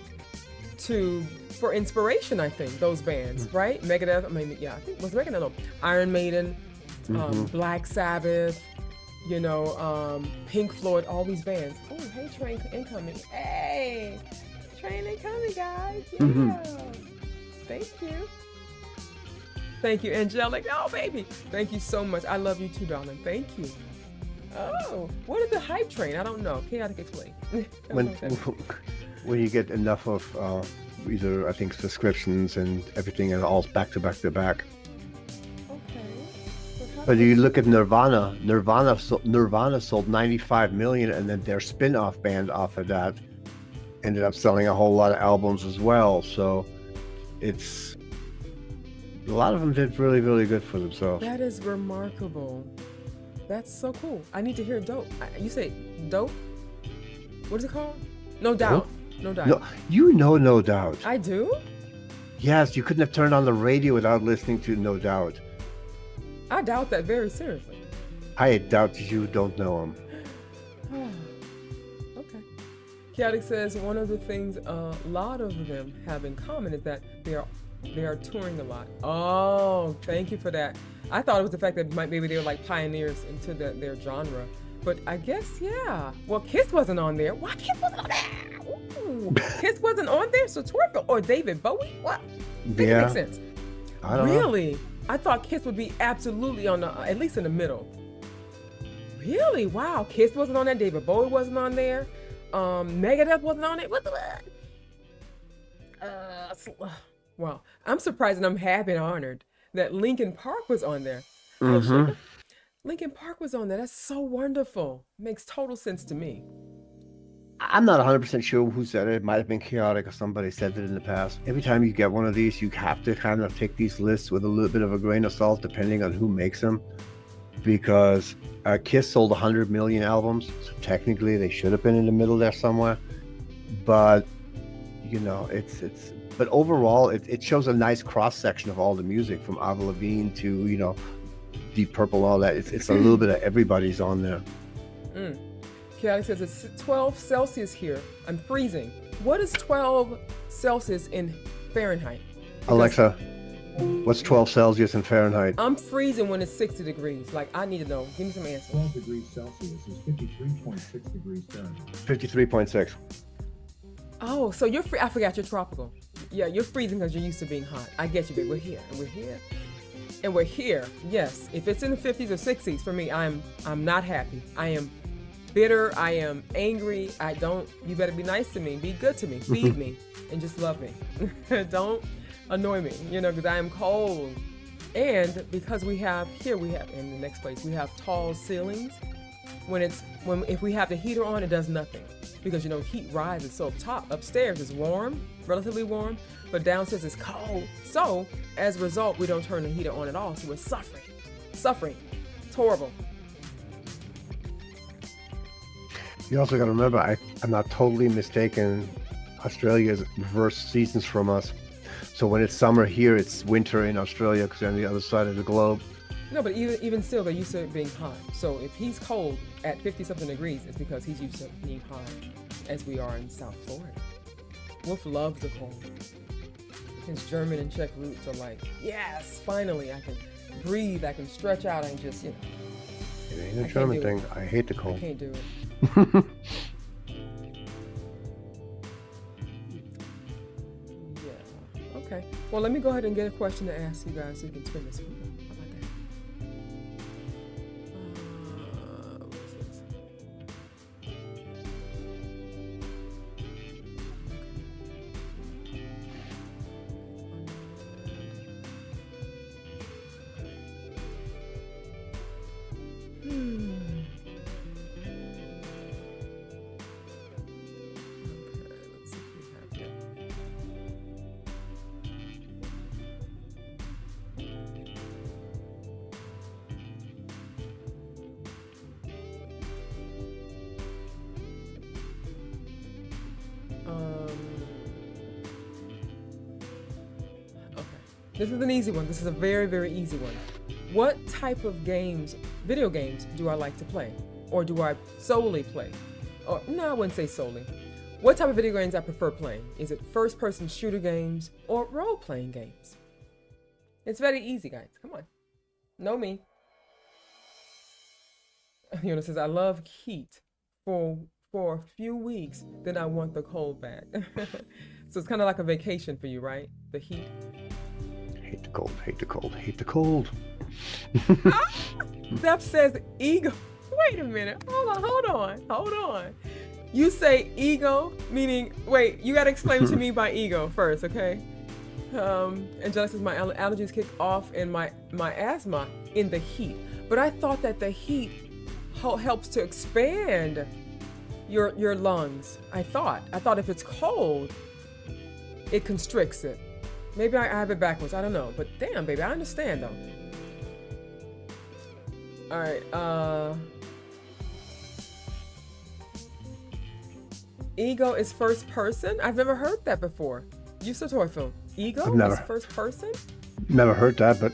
for inspiration, I think, those bands, right? Megadeth, I think was Megadeth, no. Iron Maiden, Black Sabbath, Pink Floyd, all these bands. Oh, hey, Train incoming. Hey, Train incoming, guys. Yeah. Thank you, Angelic. Oh, baby. Thank you so much. I love you too, darling. Thank you. Oh, what is the hype train? I don't know. Chaotic explain. When you get enough of either, I think, subscriptions and everything and all back to back to back. Okay. But you look at Nirvana. Nirvana sold 95 million, and then their spin-off band off of that ended up selling a whole lot of albums as well. So it's a lot of them did really, really good for themselves. That is remarkable. That's so cool. I need to hear Dope. You say Dope? What is it called? No Doubt. No Doubt. No Doubt. I do? Yes, you couldn't have turned on the radio without listening to No Doubt. I doubt that very seriously. I doubt you don't know him. Okay. Chaotic says one of the things a lot of them have in common is that they are touring a lot. Oh, thank you for that. I thought it was the fact that maybe they were like pioneers into their genre. But I guess, yeah. Well, Kiss wasn't on there. Why Kiss wasn't on there? Ooh. Kiss wasn't on there? So Twerk or David Bowie? What? Make it make sense. I don't know. Really? I thought Kiss would be absolutely on the, at least in the middle. Really? Wow. Kiss wasn't on there. David Bowie wasn't on there. Megadeth wasn't on it. What the? Wow. I'm surprised and I'm happy and honored that Linkin Park was on there. Mm-hmm. Linkin Park was on there. That's so wonderful. Makes total sense to me. I'm not 100% sure who said it. It might have been Chaotic or somebody said it in the past. Every time you get one of these, you have to kind of take these lists with a little bit of a grain of salt, depending on who makes them. Because Kiss sold 100 million albums, so technically they should have been in the middle there somewhere. But, you know, but overall, it shows a nice cross section of all the music, from Avril Lavigne to, you know, Deep Purple, all that. It's a little bit of everybody's on there. Chaotic says it's 12 Celsius here. I'm freezing. What is 12 Celsius in Fahrenheit? Because Alexa, what's 12 Celsius in Fahrenheit? I'm freezing when it's 60 degrees. Like, I need to know. Give me some answers. 12 degrees Celsius is 53.6 degrees Fahrenheit. 53.6. Oh, so you're free. I forgot you're tropical. Yeah, you're freezing because you're used to being hot. I get you, babe. We're here, and we're here, and we're here. Yes, if it's in the 50s or 60s, for me, I'm not happy. I am bitter. I am angry. You better be nice to me. Be good to me. Feed me, and just love me. Don't annoy me, you know, because I am cold. And because we have in the next place, we have tall ceilings. If we have the heater on, it does nothing. Because, you know, heat rises. So upstairs is warm, relatively warm, but downstairs is cold. So as a result, we don't turn the heater on at all. So we're suffering. It's horrible. You also got to remember, I'm not totally mistaken. Australia's reverse seasons from us. So when it's summer here, it's winter in Australia because they're on the other side of the globe. No, but even still, they're used to it being hot. So if he's cold at 50-something degrees, it's because he's used to being hot, as we are in South Florida. Wolf loves the cold. His German and Czech roots are like, yes, finally, I can breathe, I can stretch out, and just, you know. It ain't a German thing. I hate the cold. I can't do it. Yeah. Okay. Well, let me go ahead and get a question to ask you guys so you can spin this one. How about that? What's this? Let's see what we have here. Okay. This is an easy one. This is a very, very easy one. What type of games, video games, do I like to play? Or do I solely play? Or, no, I wouldn't say solely. What type of video games I prefer playing? Is it first-person shooter games or role-playing games? It's very easy, guys. Come on. Know me. Jono says, I love heat for a few weeks, then I want the cold back. So it's kind of like a vacation for you, right? The heat. Hate the cold, hate the cold, hate the cold. Steph says ego. Wait a minute. Hold on. You say ego, meaning, wait, you got to explain what you mean by ego first, okay? Angelica says my allergies kick off and my asthma in the heat. But I thought that the heat helps to expand your lungs. I thought if it's cold, it constricts it. Maybe I have it backwards. I don't know. But damn, baby, I understand though. All right. Ego is first person? I've never heard that before. You Toyful. Ego I've is never first person? heard that, but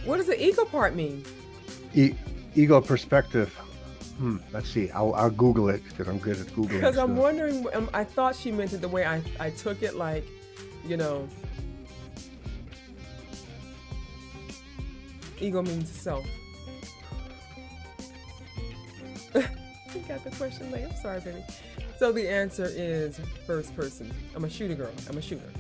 What does the ego part mean? ego perspective. Let's see. I'll Google it because I'm good at Googling. Because I'm stuff. wondering, I thought she meant it the way I took it, like, you know, ego means self. You got the question late. I'm sorry, baby. So the answer is first person. I'm a shooter girl. I'm a shooter.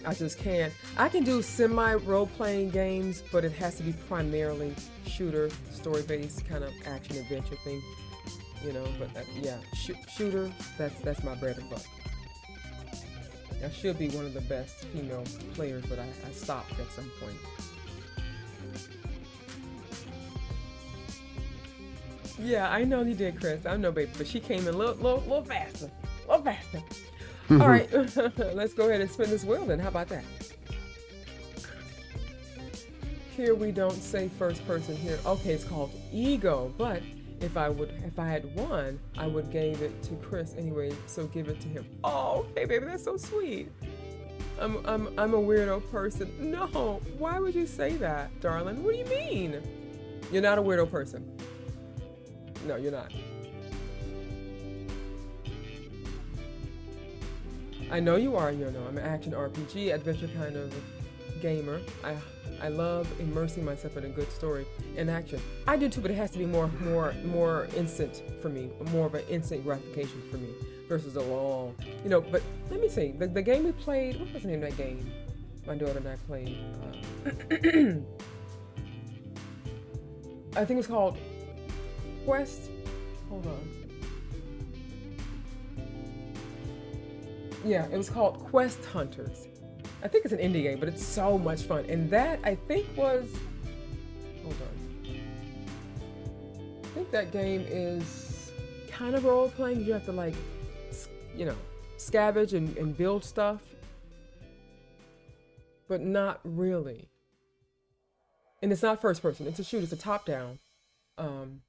I just can't. I can do semi role-playing games, but it has to be primarily shooter, story-based kind of action adventure thing. You know, but yeah, shooter. That's my bread and butter. I should be one of the best female players, but I stopped at some point. Yeah, I know you did, Chris. I know, baby, but she came in a little faster. A little faster. All right, let's go ahead and spin this wheel then. How about that? Here we don't say first person here. Okay, it's called ego, but if I had won, I would gave it to Chris anyway, so give it to him. Oh, okay, baby, that's so sweet. I'm a weirdo person. No, why would you say that, darling? What do you mean? You're not a weirdo person. No, you're not. I know you are, Jono. I'm an action RPG, adventure kind of gamer. I love immersing myself in a good story and action. I do too, but it has to be more instant for me, more of an instant gratification for me versus a long, you know. But let me see, the game we played, what was the name of that game? My daughter and I played. I think it was called Quest. Hold on. Yeah, it was called Quest Hunters. I think it's an indie game, but it's so much fun. And that, I think, was... Hold on. I think that game is kind of role-playing. You have to, like, you know, scavenge and build stuff. But not really. And it's not first person. It's a shooter. It's a top-down.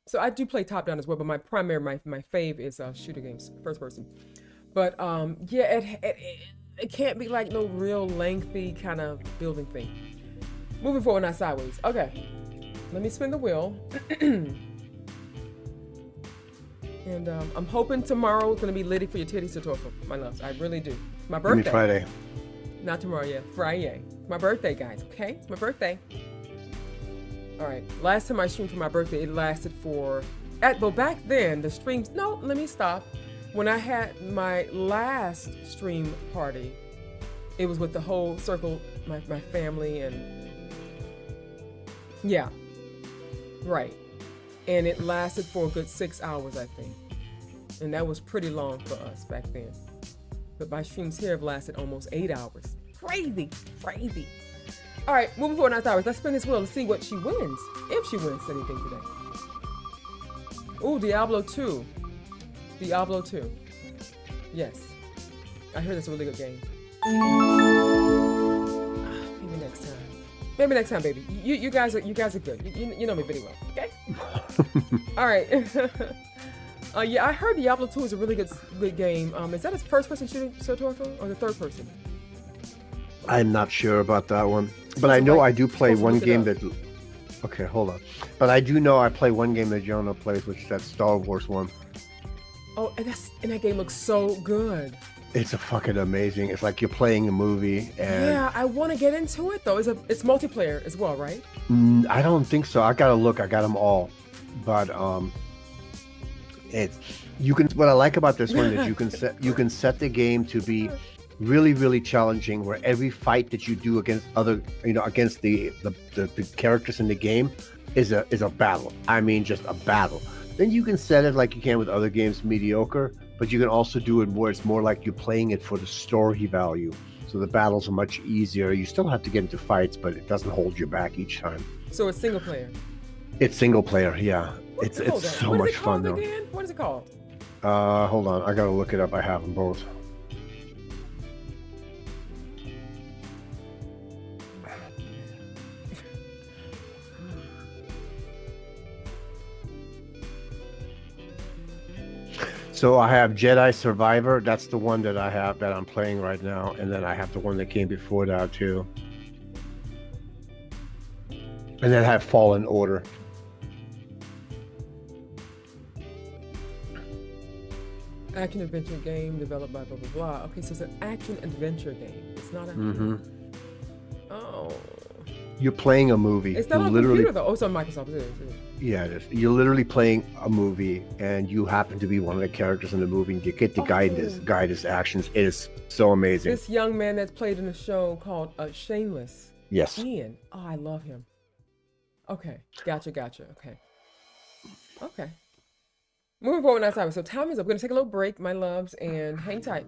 So I do play top-down as well, but my primary, my fave is shooter games, first person. But yeah, it can't be like no real lengthy kind of building thing. Moving forward, not sideways. Okay, let me spin the wheel. And I'm hoping tomorrow is gonna be litty for your titties to torture, my loves. I really do. It's my birthday. You mean Friday? Not tomorrow, yeah, Friday. It's my birthday, guys. Okay, it's my birthday. All right. Last time I streamed for my birthday, it lasted for. Well, back then the streams. No, let me stop. When I had my last stream party, it was with the whole circle, my family, and yeah, right. And it lasted for a good 6 hours, I think. And that was pretty long for us back then. But my streams here have lasted almost 8 hours. Crazy, crazy. All right, moving forward, not hours. Let's spin this wheel to see what she wins, if she wins anything today. Ooh, Diablo 2. Diablo 2. Yes. I heard it's a really good game. Maybe next time. Maybe next time, baby. You guys are good. You know me pretty well, okay? All right. Yeah, I heard Diablo 2 is a really good game. Is that a first-person shooting, Sotorfo, or the third person? I'm not sure about that one, but I know I do play one game that. Okay, hold on. But I do know I play one game that Jono plays, which is that Star Wars one. Oh, and that game looks so good. It's a fucking amazing. It's like you're playing a movie. And yeah, I want to get into it though. It's multiplayer as well, right? I don't think so. I gotta look. I got them all, but it's you can. What I like about this one is you can set the game to be really, really challenging, where every fight that you do against against the characters in the game is a battle. I mean, just a battle. Then you can set it like you can with other games, mediocre, but you can also do it where it's more like you're playing it for the story value. So the battles are much easier. You still have to get into fights, but it doesn't hold you back each time. So it's single player. It's single player, yeah. It's so much fun though. Again? What is it called? Hold on, I gotta look it up. I have them both. So I have Jedi Survivor. That's the one that I have that I'm playing right now, and then I have the one that came before that too. And then I have Fallen Order. Action adventure game developed by blah blah blah. Okay, so it's an action adventure game. It's not a. Oh. You're playing a movie. It's not on computer though. Oh, it's on Microsoft. It is. Yeah, it is. You're literally playing a movie, and you happen to be one of the characters in the movie, and you get to guide his actions. It is so amazing. This young man that's played in a show called Shameless. Yes. Ian. Oh, I love him. Okay, gotcha. Okay. Moving forward, next time. So time is up. We're gonna take a little break, my loves, and hang tight.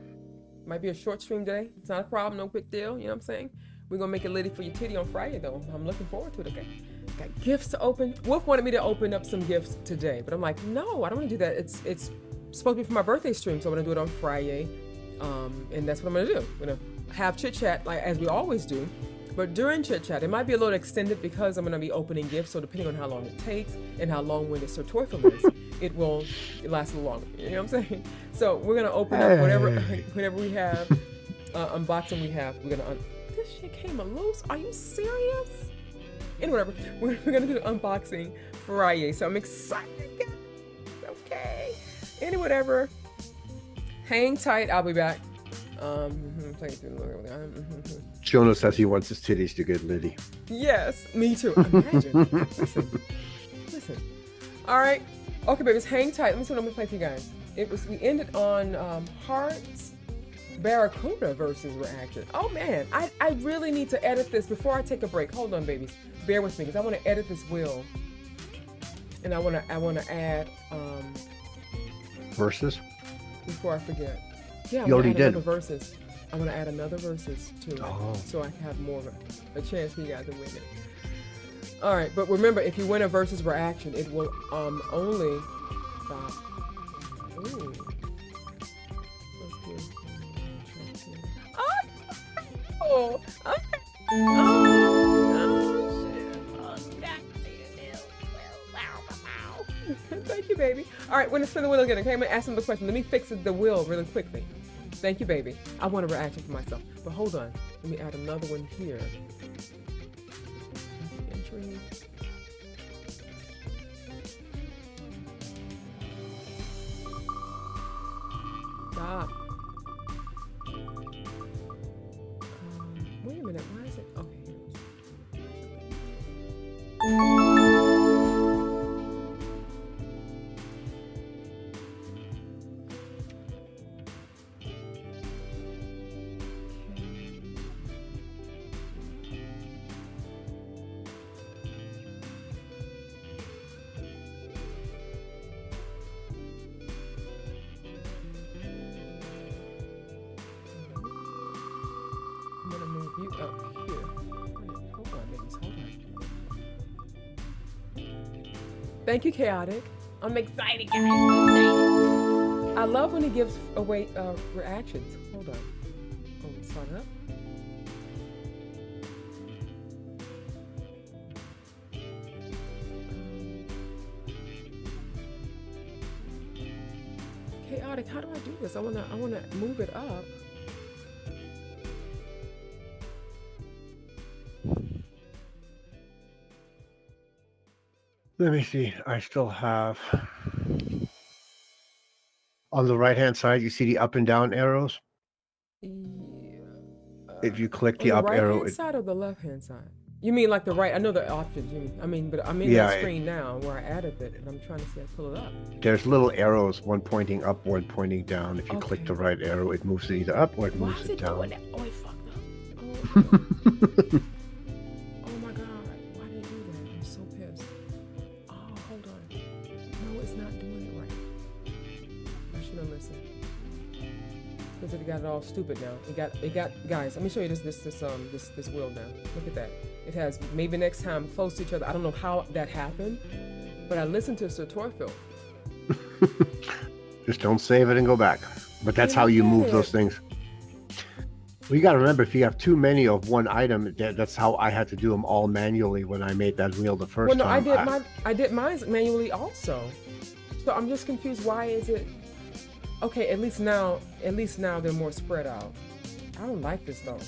Might be a short stream today. It's not a problem, no big deal. You know what I'm saying? We're gonna make it litty for your titty on Friday, though. I'm looking forward to it. Okay. Got gifts to open. Wolf wanted me to open up some gifts today, but I'm like, no, I don't want to do that. It's supposed to be for my birthday stream, so I'm gonna do it on Friday, and that's what I'm gonna do. I'm gonna have chit chat like as we always do. But during chit chat, it might be a little extended because I'm going to be opening gifts. So depending on how long it takes and how long-winded Sir Torfil is, it last a little longer. You know what I'm saying? So we're going to open up whatever we have, unboxing we have. We're going to, this shit came loose. Are you serious? And whatever. We're going to do the unboxing Friday. So I'm excited, guys. Okay. And whatever. Hang tight. I'll be back. Jono says he wants his titties to get litty. Yes, me too. Imagine. Listen. All right. Okay, babies, hang tight. Let me see what I'm gonna play for you guys. We ended on Hearts Barracuda versus Reaction. Oh man, I really need to edit this before I take a break. Hold on, babies. Bear with me because I want to edit this wheel. And I wanna add verses before I forget. Yeah, you already did. Verses. I'm gonna add another verses to it, so I can have more of a chance for you guys to win it. All right, but remember, if you win a versus reaction, it will only stop. Ooh. Oh, okay. Oh, shit. Thank you, baby. All right, we're gonna spin the wheel again. Okay, I'm gonna ask them the question. Let me fix the wheel really quickly. Thank you, baby. I want a reaction for myself. But hold on. Let me add another one here. Entry. Stop. Wait a minute. Why is it? Okay. Thank you, Chaotic. I'm excited, guys. I love when he gives away reactions. Hold on. Oh, let's start it up. Chaotic, how do I do this? I wanna move it up. Let me see. I still have on the right hand side, you see the up and down arrows? Yeah. If you click the up arrow, right hand side or the left hand side? You mean like the right? I know the options. But I'm in that screen now where I added it, and I'm trying to see how to pull it up. There's little arrows, one pointing up, one pointing down. If you click the right arrow, it moves it either up or it moves it down. Doing that? Oh, it fucked up. Oh. Oh my god! Why did it do that? I'm so pissed. Oh, hold on. No, it's not doing it right. I should have listened. Because it got it all stupid now. It got guys. Let me show you this wheel now. Look at that. It has maybe next time close to each other. I don't know how that happened, but I listened to Sir Torfil. Just don't save it and go back. But that's how you move those things. Well, you got to remember, if you have too many of one item, that's how I had to do them all manually when I made that wheel the first time. I did mine manually also. So I'm just confused. Why is it? Okay, at least now they're more spread out. I don't like this though.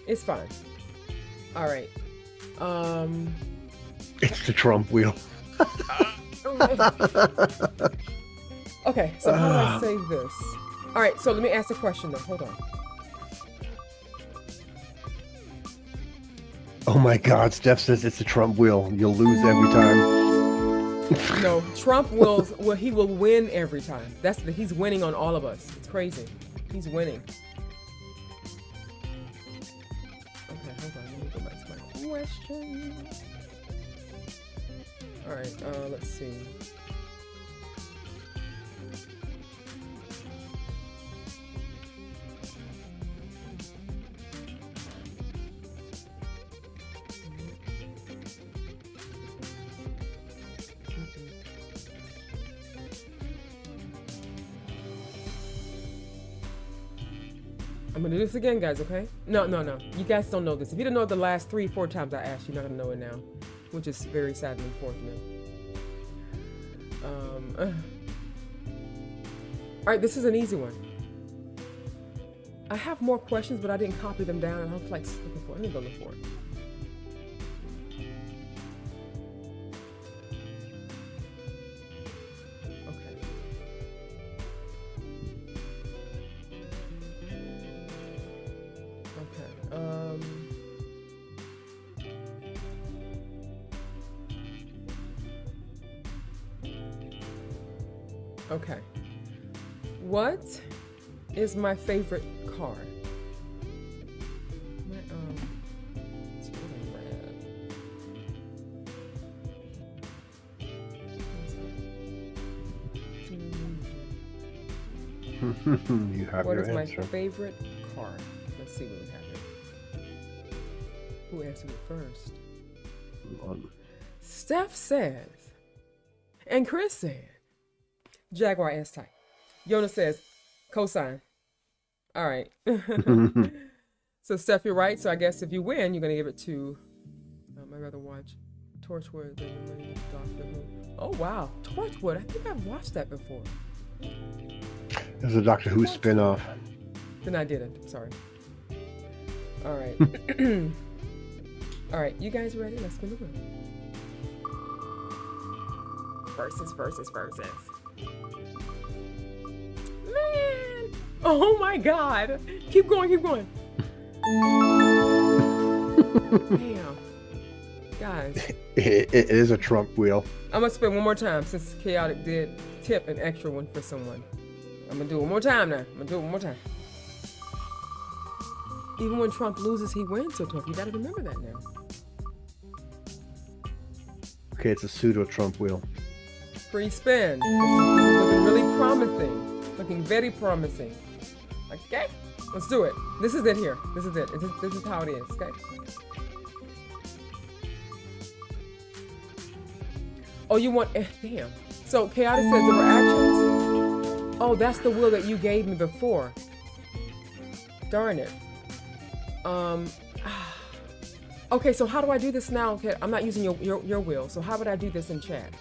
It's fine. All right. It's the Trump wheel. Okay, so how do I save this? All right, so let me ask a question though. Hold on. Oh my God, Steph says it's the Trump wheel. You'll lose every time. No, Trump will win every time. He's winning on all of us. It's crazy. He's winning. Okay, hold on. Let me go back to my question. All right, let's see. I'm gonna do this again, guys, okay? No. You guys don't know this. If you didn't know it the last 3-4 times I asked, you're not gonna know it now, which is very sad and unfortunate. All right, this is an easy one. I have more questions, but I didn't copy them down, and I'm like looking for it. Let me go look for it. Okay. What is my favorite car? It's really red. You have What your is answer. my favorite car? Let's see what we have here. Who answered it first? Steph says, and Chris said, Jaguar S-Type. Jono says, cosign. All right. So Steph, you're right. So I guess if you win, you're going to give it to, I'd rather watch Torchwood than the main Doctor Who. Oh, wow. Torchwood. I think I've watched that before. There's a Doctor Who spin-off. Then I didn't. Sorry. All right. All right. You guys ready? Let's spin the wheel. Versus. Man! Oh my God! Keep going. Damn. Guys. It is a Trump wheel. I'm gonna spin one more time since Chaotic did tip an extra one for someone. I'm gonna do it one more time now. Even when Trump loses, he wins, so Trump, you gotta remember that now. Okay, it's a pseudo Trump wheel. Free spin. This is looking really promising. Looking very promising. Okay, let's do it. This is it here. This is it. This is how it is. Okay. Oh, you want? Damn. So Chaotic says there were actions. Oh, that's the wheel that you gave me before. Darn it. Okay, so how do I do this now? Okay, I'm not using your wheel. So how would I do this in chat?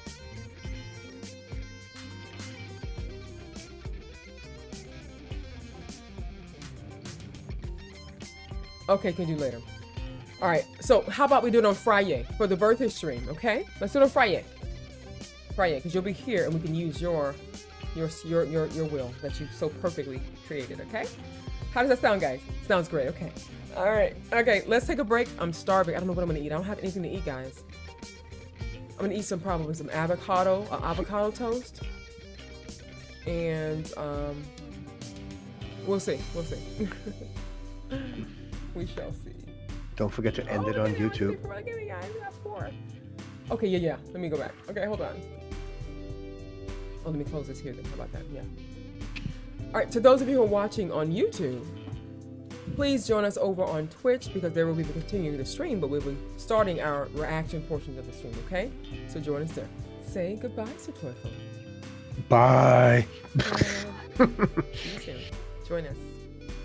Okay, can do later. All right, so how about we do it on Friday for the birthday stream, okay? Let's do it on Friday. Because you'll be here and we can use your wheel that you so perfectly created, okay? How does that sound, guys? Sounds great, okay. All right, okay, let's take a break. I'm starving. I don't know what I'm gonna eat. I don't have anything to eat, guys. I'm gonna eat probably some avocado toast. And we'll see. We shall see. Don't forget to end it on YouTube. Okay, yeah. Let me go back. Okay, hold on. Oh, let me close this here then. How about that? Yeah. All right, to those of you who are watching on YouTube, please join us over on Twitch because there will be continuing the stream, but we'll be starting our reaction portions of the stream, okay? So join us there. Say goodbye, Sir Toyful. Bye. See you soon. Join us.